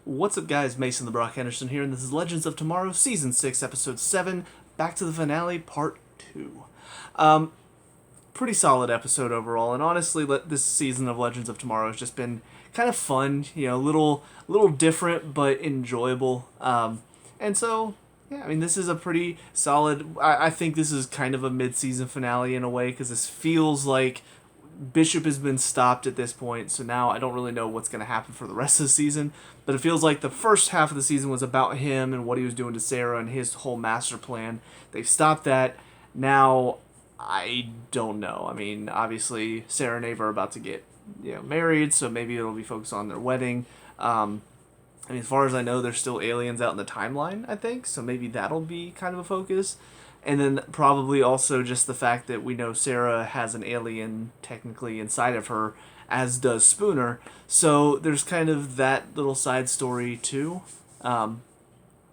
What's up, guys? Mason the Brock Henderson here, and this is Legends of Tomorrow, Season 6, Episode 7, Back to the Finale, Part 2. Pretty solid episode overall, and honestly, this season of Legends of Tomorrow has just been kind of fun, little different, but enjoyable. And so, yeah, I mean, this is a pretty solid, I think this is kind of a mid-season finale in a way, because this feels like Bishop has been stopped at this point, so now I don't really know what's going to happen for the rest of the season. But it feels like the first half of the season was about him and what he was doing to Sarah and his whole master plan. They've stopped that. Now, I don't know. I mean, obviously, Sarah and Ava are about to get married, so maybe it'll be focused on their wedding. I mean, as far as I know, there's still aliens out in the timeline, I think, so maybe that'll be kind of a focus. And then probably also just the fact that we know Sarah has an alien technically inside of her, as does Spooner. So there's kind of that little side story too. I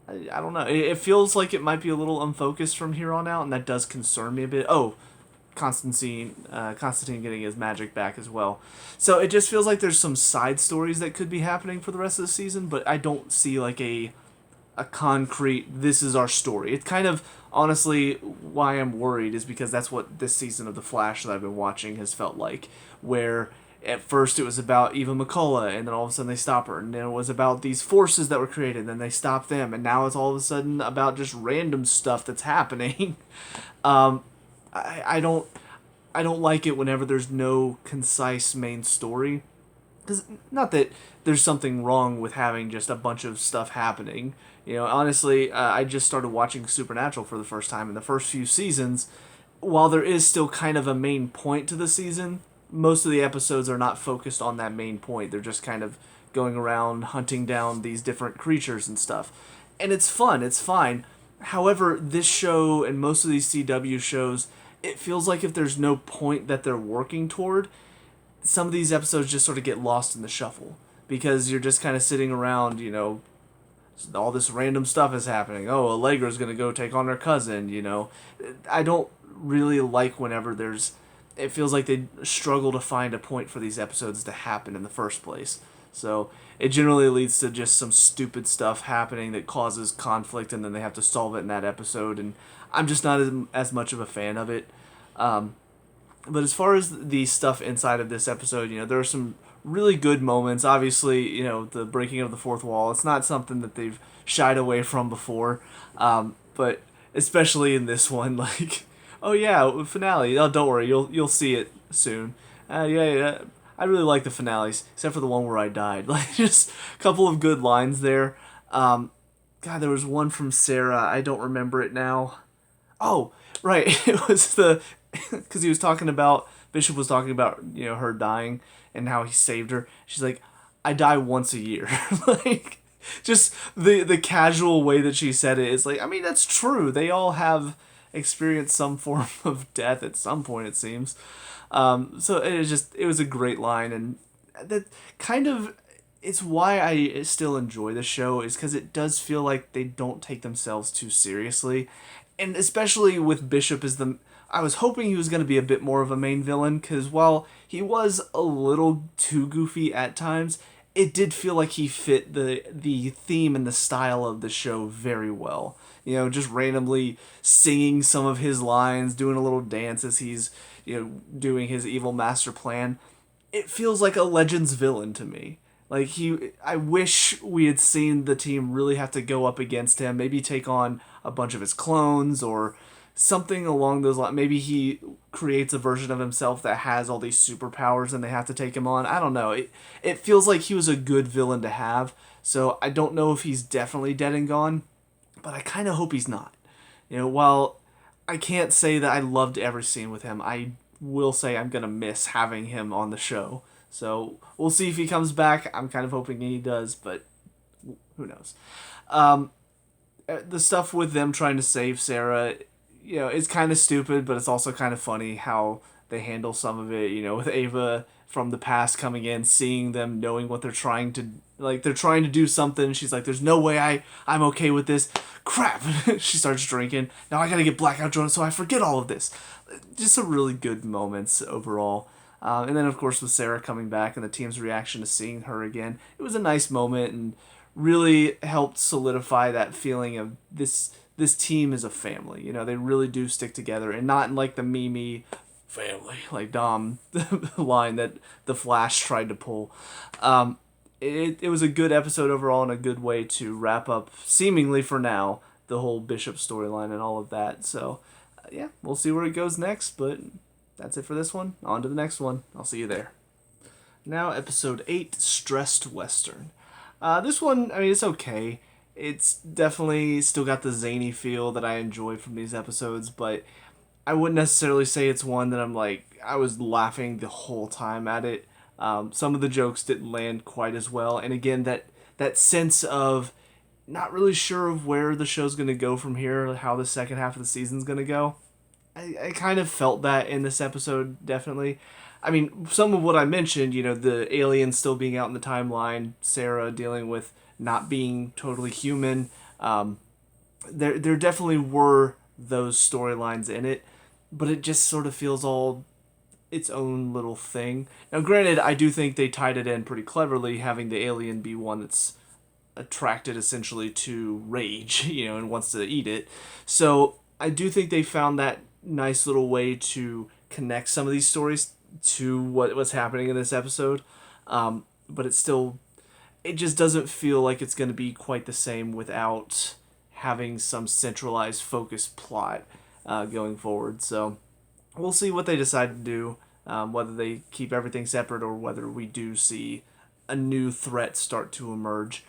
don't know. It feels like it might be a little unfocused from here on out, and that does concern me a bit. Oh, Constantine getting his magic back as well. So it just feels like there's some side stories that could be happening for the rest of the season, but I don't see like a concrete, this is our story. It's kind of, honestly, why I'm worried is because that's what this season of The Flash that I've been watching has felt like, where at first it was about Eva McCullough, and then all of a sudden they stop her, and then it was about these forces that were created, and then they stop them, and now it's all of a sudden about just random stuff that's happening. I don't like it whenever there's no concise main story. Because not that there's something wrong with having just a bunch of stuff happening. Honestly, I just started watching Supernatural for the first time. In the first few seasons, while there is still kind of a main point to the season, most of the episodes are not focused on that main point. They're just kind of going around hunting down these different creatures and stuff. And it's fun, it's fine. However, this show and most of these CW shows, it feels like if there's no point that they're working toward, some of these episodes just sort of get lost in the shuffle. Because you're just kind of sitting around, all this random stuff is happening. Oh, Allegra's going to go take on her cousin, I don't really like whenever it feels like they struggle to find a point for these episodes to happen in the first place. So it generally leads to just some stupid stuff happening that causes conflict, and then they have to solve it in that episode, and I'm just not as much of a fan of it. But as far as the stuff inside of this episode, there are some really good moments. Obviously, the breaking of the fourth wall, it's not something that they've shied away from before. But especially in this one, like, oh yeah, finale. Oh, don't worry, you'll see it soon. Yeah. I really like the finales, except for the one where I died. Like, just a couple of good lines there. God, there was one from Sarah. I don't remember it now. Oh, right. It was because Bishop was talking about, her dying and how he saved her. She's like, I die once a year. Like, just the casual way that she said it is like, I mean, that's true. They all have experienced some form of death at some point, it seems. So it was a great line, and that kind of, it's why I still enjoy the show, is because it does feel like they don't take themselves too seriously. And especially with Bishop I was hoping he was going to be a bit more of a main villain, because while he was a little too goofy at times, it did feel like he fit the theme and the style of the show very well. Just randomly singing some of his lines, doing a little dance as he's, doing his evil master plan. It feels like a Legends villain to me. Like, I wish we had seen the team really have to go up against him, maybe take on a bunch of his clones or something along those lines. Maybe he creates a version of himself that has all these superpowers and they have to take him on. I don't know. It feels like he was a good villain to have. So I don't know if he's definitely dead and gone, but I kind of hope he's not. While I can't say that I loved every scene with him, I will say I'm going to miss having him on the show. So we'll see if he comes back. I'm kind of hoping he does, but who knows. The stuff with them trying to save Sarah, it's kind of stupid, but it's also kind of funny how they handle some of it, with Ava from the past coming in, seeing them, knowing what they're trying to do something. She's like, there's no way I'm okay with this. Crap. She starts drinking. Now I gotta get blackout drunk so I forget all of this. Just some really good moments overall. And then, of course, with Sarah coming back and the team's reaction to seeing her again, it was a nice moment, and really helped solidify that feeling of this team is a family. You know, they really do stick together, and not in like the Mimi family like Dom line that the Flash tried to pull. It was a good episode overall and a good way to wrap up, seemingly for now, the whole Bishop storyline and all of that. So, yeah, we'll see where it goes next, but that's it for this one. On to the next one. I'll see you there. Now, episode 8, Stressed Western. This one, I mean, it's okay. It's definitely still got the zany feel that I enjoy from these episodes, but I wouldn't necessarily say it's one that I was laughing the whole time at it. Some of the jokes didn't land quite as well, and again, that sense of not really sure of where the show's going to go from here, how the second half of the season's going to go. I kind of felt that in this episode, definitely. I mean, some of what I mentioned, you know, the aliens still being out in the timeline, Sarah dealing with not being totally human. There definitely were those storylines in it, but it just sort of feels all its own little thing. Now, granted, I do think they tied it in pretty cleverly, having the alien be one that's attracted essentially to rage, you know, and wants to eat it. So I do think they found that nice little way to connect some of these stories to what's happening in this episode. But it just doesn't feel like it's going to be quite the same without having some centralized focused plot going forward. So we'll see what they decide to do, whether they keep everything separate or whether we do see a new threat start to emerge.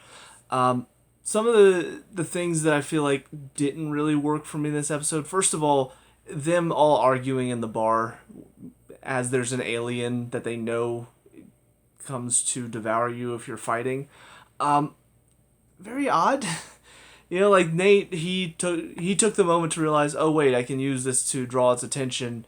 Some of the things that I feel like didn't really work for me in this episode, first of all, them all arguing in the bar as there's an alien that they know comes to devour you if you're fighting. Very odd. You know, like Nate, he took the moment to realize, oh wait, I can use this to draw its attention.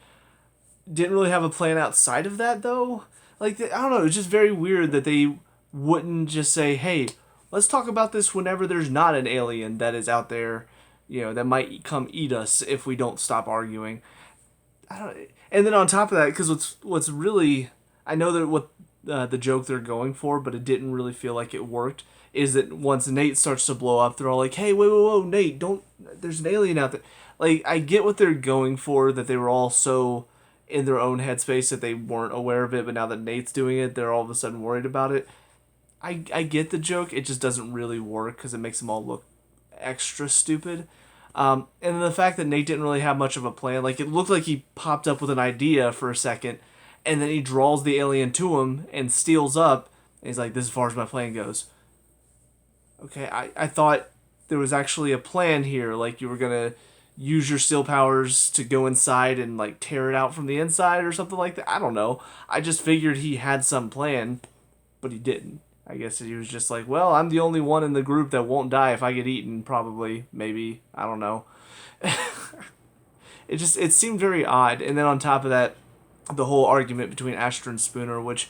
Didn't really have a plan outside of that though. Like, I don't know, it's just very weird that they wouldn't just say, hey, let's talk about this whenever there's not an alien that is out there, you know, that might come eat us if we don't stop arguing. And then on top of that, because what's really, I know that what the joke they're going for, but it didn't really feel like it worked, is that once Nate starts to blow up, they're all like, hey, whoa, Nate, don't, there's an alien out there. Like, I get what they're going for, that they were all so in their own headspace that they weren't aware of it, but now that Nate's doing it, they're all of a sudden worried about it. I get the joke, it just doesn't really work because it makes them all look extra stupid. And then the fact that Nate didn't really have much of a plan, like it looked like he popped up with an idea for a second, and then he draws the alien to him and steals up, and he's like, this is as far as my plan goes. Okay, I thought there was actually a plan here, like you were gonna use your steel powers to go inside and like tear it out from the inside or something like that. I don't know. I just figured he had some plan, but he didn't. I guess he was just like, well, I'm the only one in the group that won't die if I get eaten, probably, maybe, I don't know. It seemed very odd. And then on top of that, the whole argument between Astra and Spooner, which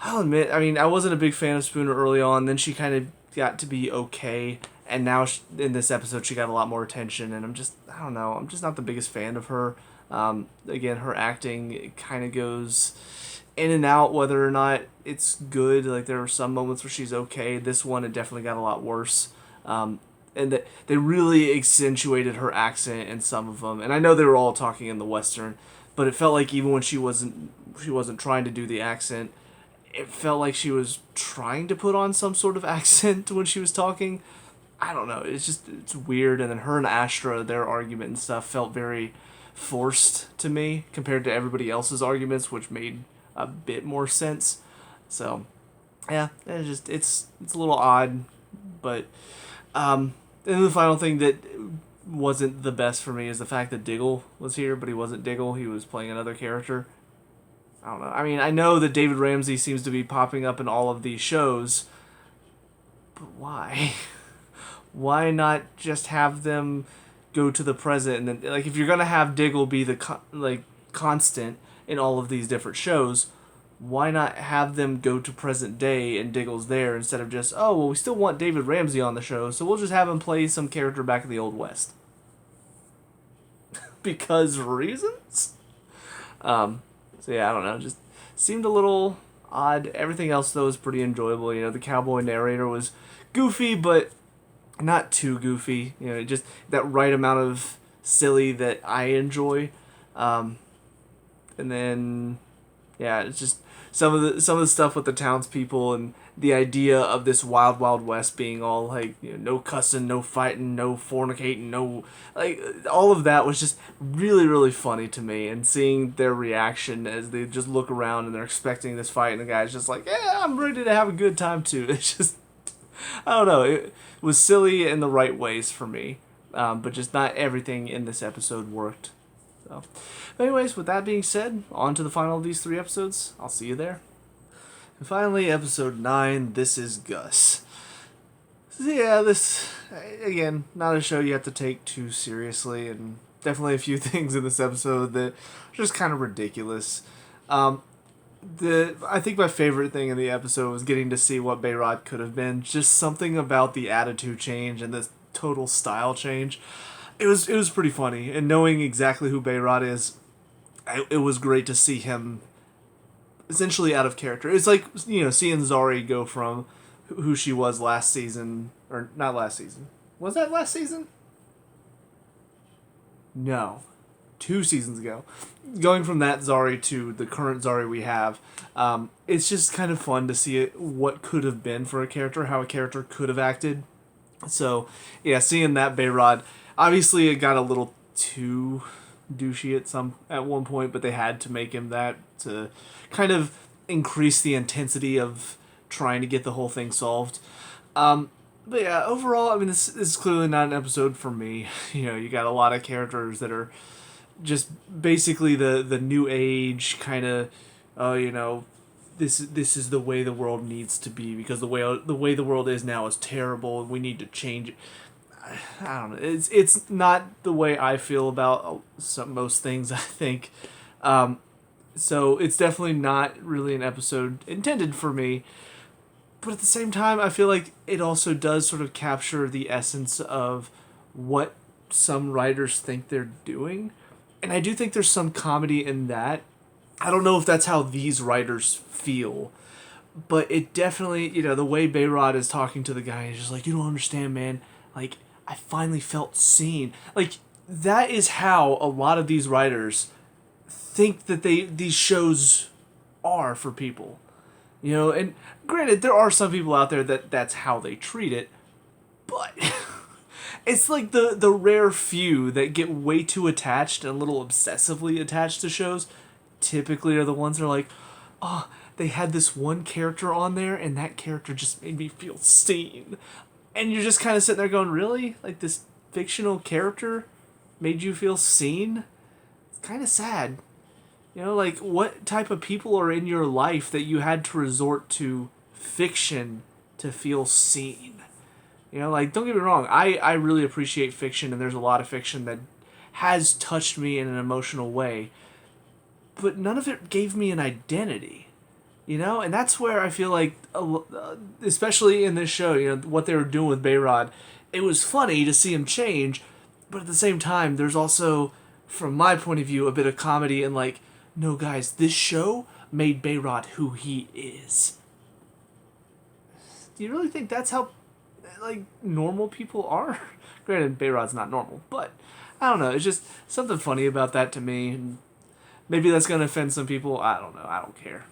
I'll admit, I mean, I wasn't a big fan of Spooner early on, then she kind of got to be okay, and now in this episode she got a lot more attention, and I don't know, I'm just not the biggest fan of her. Again, her acting kind of goes in and out whether or not it's good. Like, there are some moments where she's okay. This one, it definitely got a lot worse. And that they really accentuated her accent in some of them. And I know they were all talking in the Western, but it felt like even when she wasn't trying to do the accent, it felt like she was trying to put on some sort of accent when she was talking. I don't know. It's weird. And then her and Astra, their argument and stuff felt very forced to me compared to everybody else's arguments, which made a bit more sense. So, yeah, it's a little odd, but and the final thing that wasn't the best for me is the fact that Diggle was here, but he wasn't Diggle. He was playing another character. I don't know. I mean, I know that David Ramsey seems to be popping up in all of these shows, but why? Why not just have them go to the present and then, like, if you're gonna have Diggle be the constant in all of these different shows, why not have them go to present day and Diggle's there instead of just, oh, well, we still want David Ramsey on the show, so we'll just have him play some character back in the Old West. Because reasons? So yeah, I don't know, just seemed a little odd. Everything else, though, was pretty enjoyable. The cowboy narrator was goofy, but not too goofy. Just that right amount of silly that I enjoy. And then, yeah, it's just some of the stuff with the townspeople and the idea of this wild wild west being all like no cussing, no fighting, no fornicating, no like all of that was just really really funny to me, and seeing their reaction as they just look around and they're expecting this fight and the guy's just like, yeah, I'm ready to have a good time too. It's just, I don't know, it was silly in the right ways for me, but just not everything in this episode worked. So, but anyways, with that being said, on to the final of these 3 episodes. I'll see you there. And finally, episode 9, This Is Gus. So yeah, this, again, not a show you have to take too seriously, and definitely a few things in this episode that are just kind of ridiculous. I think my favorite thing in the episode was getting to see what Bayrod could have been. Just something about the attitude change and the total style change. It was pretty funny, and knowing exactly who Bayrod is, it was great to see him essentially out of character. It's like, seeing Zari go from who she was last season, or not last season. Was that last season? No. 2 seasons ago. Going from that Zari to the current Zari we have, it's just kind of fun to see what could have been for a character, how a character could have acted. So, yeah, seeing that Bayrod, obviously it got a little too douchey at one point, but they had to make him that to kind of increase the intensity of trying to get the whole thing solved. But yeah, overall, I mean, this is clearly not an episode for me. You got a lot of characters that are just basically the new age kind of, this is the way the world needs to be, because the way the world is now is terrible and we need to change it. I don't know. It's not the way I feel about most things, I think. So it's definitely not really an episode intended for me. But at the same time, I feel like it also does sort of capture the essence of what some writers think they're doing. And I do think there's some comedy in that. I don't know if that's how these writers feel. But it definitely, the way Bayrod is talking to the guy, he's just like, you don't understand, man. Like, I finally felt seen. Like, that is how a lot of these writers think that these shows are for people. And granted, there are some people out there that's how they treat it, but it's like the rare few that get way too attached and a little obsessively attached to shows typically are the ones that are like, oh, they had this one character on there and that character just made me feel seen. And you're just kind of sitting there going, really? Like, this fictional character made you feel seen? It's kind of sad. Like, what type of people are in your life that you had to resort to fiction to feel seen? Like, don't get me wrong, I really appreciate fiction, and there's a lot of fiction that has touched me in an emotional way. But none of it gave me an identity. And that's where I feel like, especially in this show, what they were doing with Bayrod, it was funny to see him change, but at the same time, there's also, from my point of view, a bit of comedy and like, no guys, this show made Bayrod who he is. Do you really think that's how, like, normal people are? Granted, Bayrod's not normal, but I don't know, it's just something funny about that to me, and maybe that's going to offend some people, I don't know, I don't care.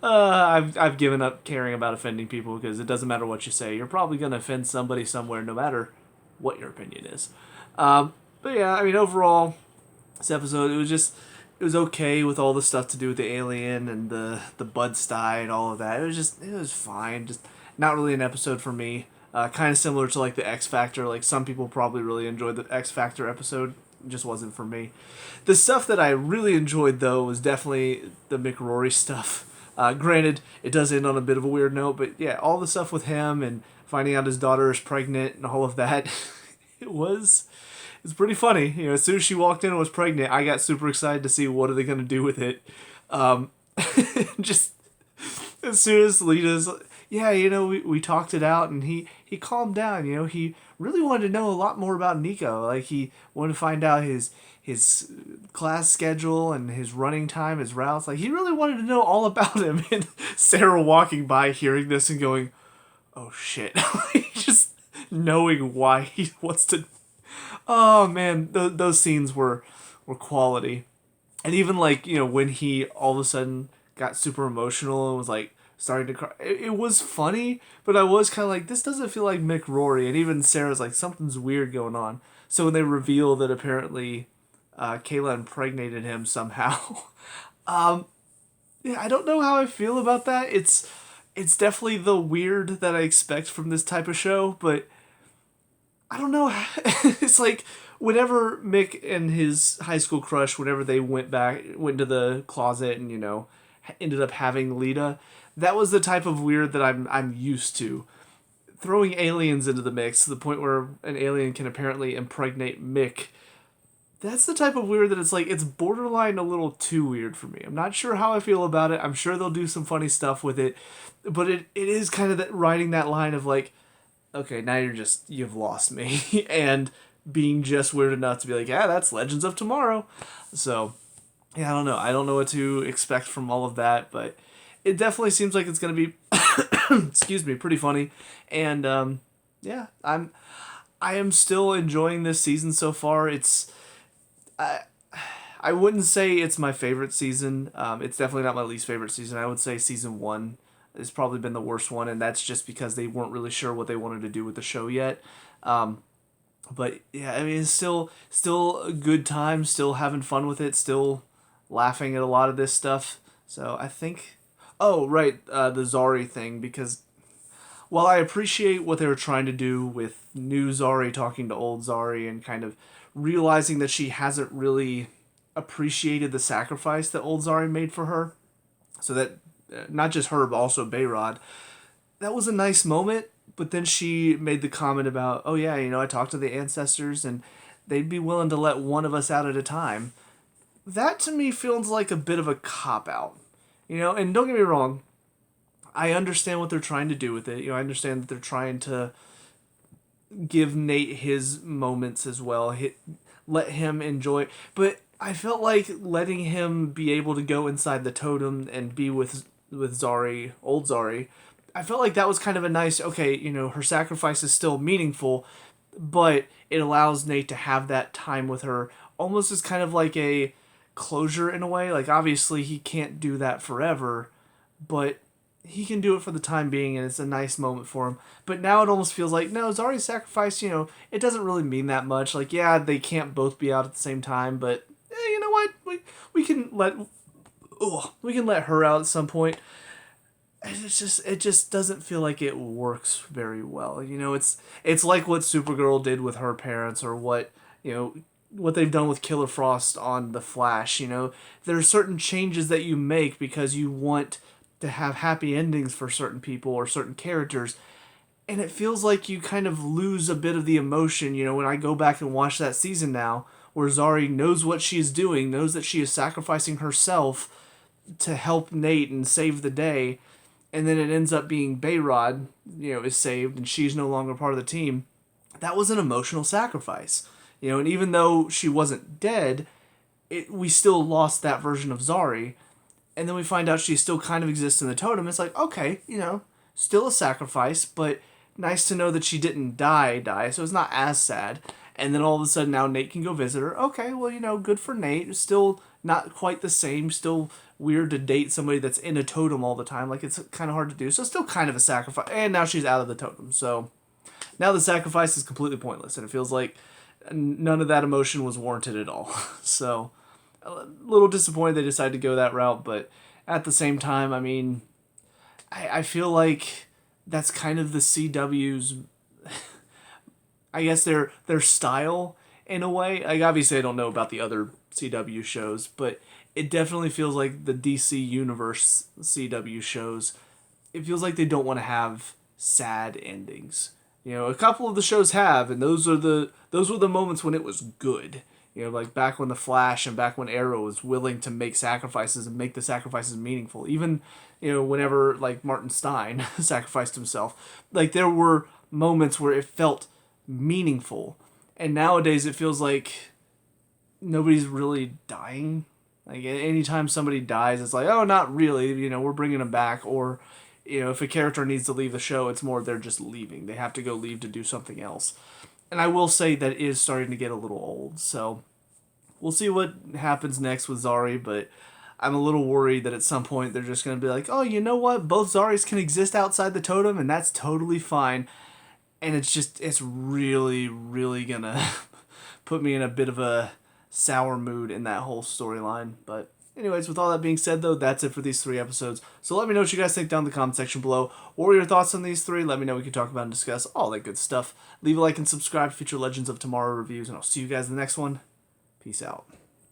I've given up caring about offending people because it doesn't matter what you say. You're probably going to offend somebody somewhere no matter what your opinion is. But yeah, I mean, overall, this episode, it was okay with all the stuff to do with the alien and the Bud Stuy and all of that. It was fine. Just not really an episode for me. Kind of similar to like the X Factor. Like, some people probably really enjoyed the X Factor episode. It just wasn't for me. The stuff that I really enjoyed, though, was definitely the McRory stuff. Granted, it does end on a bit of a weird note, but yeah, all the stuff with him and finding out his daughter is pregnant and all of that, it's pretty funny. As soon as she walked in and was pregnant, I got super excited to see what are they going to do with it. Just as soon as Lita's, yeah, we talked it out, and he calmed down. He really wanted to know a lot more about Nico. Like, he wanted to find out his class schedule and his running time, his routes. Like, he really wanted to know all about him. And Sarah walking by, hearing this and going, "Oh shit!" Just knowing why he wants to. Oh man, those scenes were quality. And even like when he all of a sudden got super emotional and was like starting to cry, it was funny, but I was kind of like, this doesn't feel like Mick Rory. And even Sarah's like, something's weird going on. So when they reveal that apparently Kayla impregnated him somehow, yeah, I don't know how I feel about that. It's definitely the weird that I expect from this type of show, but I don't know. It's like whenever Mick and his high school crush, whenever they went to the closet and ended up having Lita, that was the type of weird that I'm used to. Throwing aliens into the mix to the point where an alien can apparently impregnate Mick. That's the type of weird that it's like, it's borderline a little too weird for me. I'm not sure how I feel about it. I'm sure they'll do some funny stuff with it, but it is kind of riding that line of like, okay, now you've lost me. And being just weird enough to be like, yeah, that's Legends of Tomorrow. So, yeah, I don't know. I don't know what to expect from all of that, but it definitely seems like it's going to be, excuse me, pretty funny. And, yeah, I am still enjoying this season so far. I wouldn't say it's my favorite season. It's definitely not my least favorite season. I would say season 1 has probably been the worst one, and that's just because they weren't really sure what they wanted to do with the show yet. But yeah, I mean, it's still a good time, still having fun with it, still laughing at a lot of this stuff. So I think, oh right, the Zari thing, because while I appreciate what they were trying to do with new Zari talking to old Zari and kind of realizing that she hasn't really appreciated the sacrifice that old Zari made for her, so that not just her but also Bayrod, that was a nice moment. But then she made the comment about, oh yeah, I talked to the ancestors and they'd be willing to let one of us out at a time. That to me feels like a bit of a cop out, and don't get me wrong, I understand what they're trying to do with it. I understand that they're trying to give Nate his moments as well, let him enjoy. But I felt like letting him be able to go inside the totem and be with Zari, old Zari. I felt like that was kind of a nice, okay, her sacrifice is still meaningful, but it allows Nate to have that time with her almost as kind of like a closure in a way. Like, obviously he can't do that forever, but he can do it for the time being, and it's a nice moment for him. But now it almost feels like, no, Zari's sacrifice, it doesn't really mean that much. Like, yeah, they can't both be out at the same time, but you know what? We can let her out at some point. It just doesn't feel like it works very well. It's like what Supergirl did with her parents, or what they've done with Killer Frost on The Flash. There are certain changes that you make because you want to have happy endings for certain people or certain characters, and it feels like you kind of lose a bit of the emotion. When I go back and watch that season now, where Zari knows what she's doing, knows that she is sacrificing herself to help Nate and save the day, and then it ends up being Bayrod, is saved and she's no longer part of the team. That was an emotional sacrifice. And even though she wasn't dead, we still lost that version of Zari. And then we find out she still kind of exists in the totem. It's like, okay, still a sacrifice, but nice to know that she didn't die, so it's not as sad. And then all of a sudden now Nate can go visit her. Okay, well, good for Nate. It's still not quite the same, still weird to date somebody that's in a totem all the time. Like, it's kind of hard to do. So still kind of a sacrifice. And now she's out of the totem. So now the sacrifice is completely pointless. And it feels like none of that emotion was warranted at all. So a little disappointed they decided to go that route. But at the same time, I mean, I feel like that's kind of the CW's, I guess, their style in a way. Like, obviously I don't know about the other CW shows, but it definitely feels like the DC Universe CW shows, it feels like they don't want to have sad endings. A couple of the shows have, and those were the moments when it was good. You know, like back when the Flash and back when Arrow was willing to make sacrifices and make the sacrifices meaningful. Even, you know, whenever like Martin Stein sacrificed himself, like there were moments where it felt meaningful. And nowadays it feels like nobody's really dying. Like anytime somebody dies, it's like, oh, not really. You know, we're bringing them back. Or, you know, if a character needs to leave the show, it's more they're just leaving. They have to go leave to do something else. And I will say that is starting to get a little old. So we'll see what happens next with Zari. But I'm a little worried that at some point they're just going to be like, oh, you know what? Both Zaris can exist outside the totem, and that's totally fine. And it's really, really going to put me in a bit of a sour mood in that whole storyline. But anyways, with all that being said, though, that's it for these 3 episodes. So let me know what you guys think down in the comment section below. What were your thoughts on these 3? Let me know. We can talk about and discuss all that good stuff. Leave a like and subscribe for future Legends of Tomorrow reviews, and I'll see you guys in the next one. Peace out.